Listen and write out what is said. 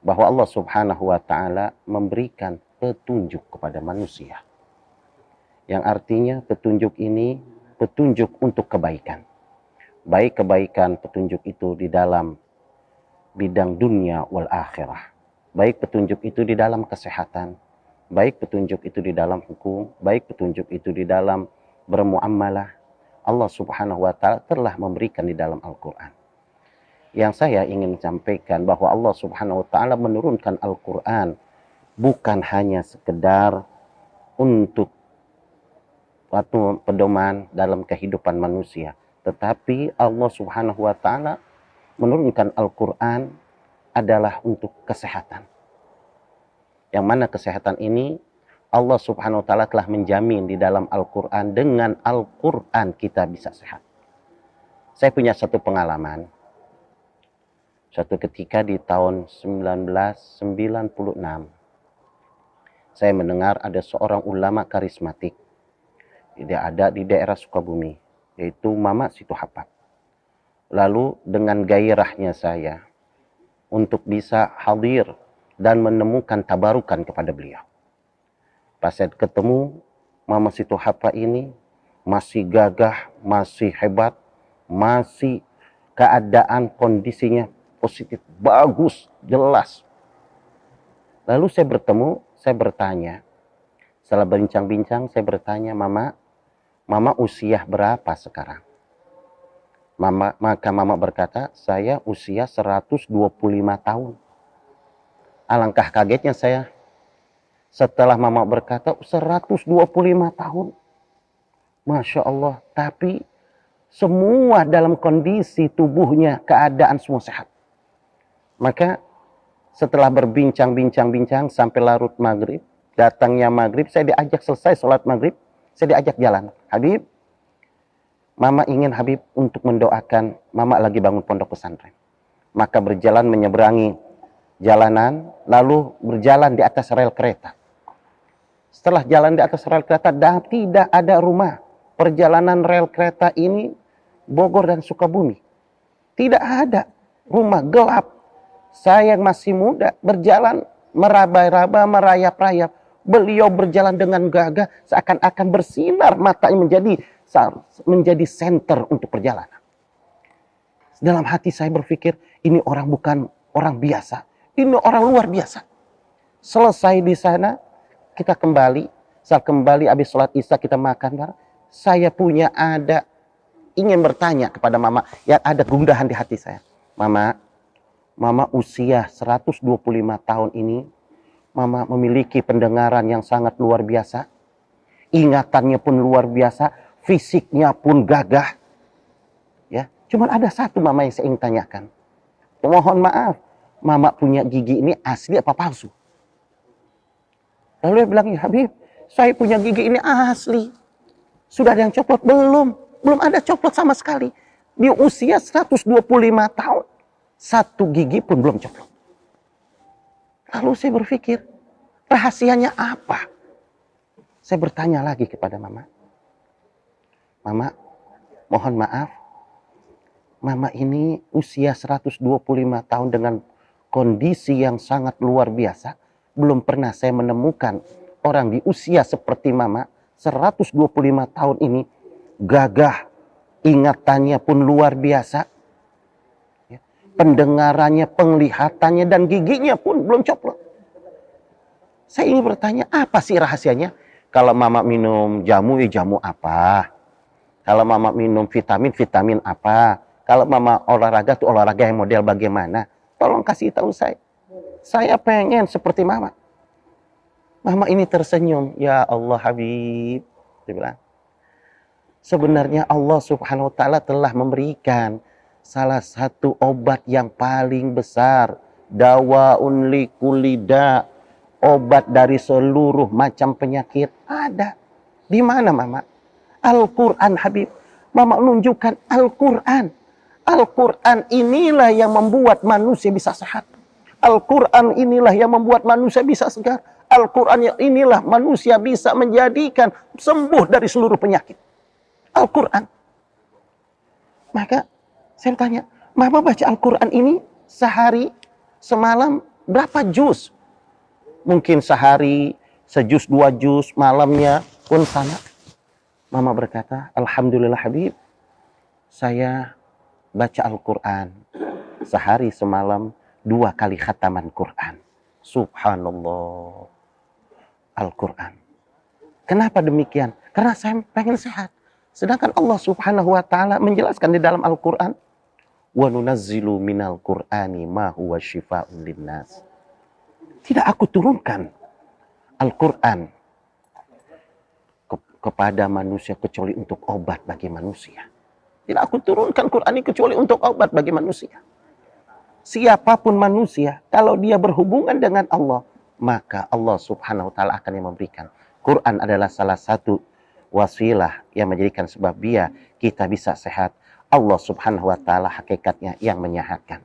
bahwa Allah Subhanahu wa taala memberikan petunjuk kepada manusia. Yang artinya petunjuk ini petunjuk untuk kebaikan. Baik kebaikan petunjuk itu di dalam bidang dunia wal akhirah. Baik petunjuk itu di dalam kesehatan, baik petunjuk itu di dalam hukum, baik petunjuk itu di dalam bermuamalah. Allah Subhanahu wa taala telah memberikan di dalam Al-Qur'an. Yang saya ingin sampaikan bahwa Allah Subhanahu wa taala menurunkan Al-Qur'an bukan hanya sekedar untuk suatu pedoman dalam kehidupan manusia, tetapi Allah Subhanahu wa taala menurunkan Al-Qur'an adalah untuk kesehatan. Yang mana kesehatan ini Allah Subhanahu wa taala telah menjamin di dalam Al-Qur'an, dengan Al-Qur'an kita bisa sehat. Saya punya satu pengalaman. Suatu ketika di tahun 1996, saya mendengar ada seorang ulama karismatik. Dia ada di daerah Sukabumi, yaitu Mama Situhapap. Lalu dengan gairahnya saya untuk bisa hadir dan menemukan tabarukan kepada beliau. Pas saya ketemu Mama Situhapap ini, masih gagah, masih hebat, masih keadaan kondisinya positif, bagus, jelas. Lalu saya bertemu, saya bertanya. Setelah berbincang-bincang, saya bertanya, Mama usia berapa sekarang? Maka Mama berkata, saya usia 125 tahun. Alangkah kagetnya saya setelah Mama berkata 125 tahun. Masya Allah, tapi semua dalam kondisi tubuhnya, keadaan semua sehat. Maka setelah berbincang-bincang sampai larut maghrib, datangnya maghrib, saya diajak selesai sholat maghrib, saya diajak jalan. Habib, Mama ingin Habib untuk mendoakan, Mama lagi bangun pondok pesantren. Maka berjalan menyeberangi jalanan, lalu berjalan di atas rel kereta. Setelah jalan di atas rel kereta, dan tidak ada rumah. Perjalanan rel kereta ini Bogor dan Sukabumi. Tidak ada rumah, gelap. Saya yang masih muda berjalan meraba-raba, merayap-rayap. Beliau berjalan dengan gagah seakan-akan bersinar matanya, menjadi senter untuk perjalanan. Dalam hati saya berpikir, ini orang bukan orang biasa. Ini orang luar biasa. Selesai di sana, kita kembali. Saat kembali habis sholat isya kita makan. Saya ingin bertanya kepada Mama yang ada gundahan di hati saya. Mama usia 125 tahun ini, Mama memiliki pendengaran yang sangat luar biasa. Ingatannya pun luar biasa, fisiknya pun gagah. Ya, cuman ada satu Mama yang saya ingin tanyakan. Mohon maaf, Mama punya gigi ini asli apa palsu? Lalu dia bilang, ya Habib, saya punya gigi ini asli. Sudah ada yang copot? Belum ada copot sama sekali. Di usia 125 tahun. Satu gigi pun belum copot. Lalu saya berpikir, rahasianya apa? Saya bertanya lagi kepada Mama. Mama, mohon maaf. Mama ini usia 125 tahun dengan kondisi yang sangat luar biasa. Belum pernah saya menemukan orang di usia seperti Mama, 125 tahun ini, gagah, ingatannya pun luar biasa. Pendengarannya, penglihatannya, dan giginya pun belum copot. Saya ingin bertanya, apa sih rahasianya? Kalau Mama minum jamu, ya jamu apa? Kalau Mama minum vitamin, vitamin apa? Kalau Mama olahraga, tuh olahraga yang model bagaimana? Tolong kasih tahu saya. Saya pengen seperti Mama. Mama ini tersenyum. Ya Allah Habib. Dia bilang, sebenarnya Allah Subhanahu wa taala telah memberikan salah satu obat yang paling besar, dawaun likulida, obat dari seluruh macam penyakit ada. Di mana Mama? Al-Quran Habib. Mama menunjukkan Al-Quran. Al-Quran inilah yang membuat manusia bisa sehat. Al-Quran inilah yang membuat manusia bisa segar. Al-Quran inilah manusia bisa menjadikan sembuh dari seluruh penyakit. Al-Quran. Maka saya tanya, Mama baca Al-Quran ini sehari, semalam, Berapa juz? Mungkin sehari, sejuz, 2 juz, malamnya pun sama. Mama berkata, Alhamdulillah Habib, saya baca Al-Quran. Sehari semalam 2 kali khataman Quran. Subhanallah. Al-Quran. Kenapa demikian? Karena saya pengen sehat. Sedangkan Allah Subhanahu wa taala menjelaskan di dalam Al-Qur'an, "Wa nunazzilu minal Qur'ani ma huwa syifaa'un linnas." Tidak aku turunkan Al-Qur'an kepada manusia kecuali untuk obat bagi manusia. Tidak aku turunkan Quran ini kecuali untuk obat bagi manusia. Siapapun manusia, kalau dia berhubungan dengan Allah, maka Allah Subhanahu wa taala akan yang memberikan. Quran adalah salah satu wasilah yang menjadikan sebab dia kita bisa sehat. Allah Subhanahu wa taala hakikatnya yang menyehatkan.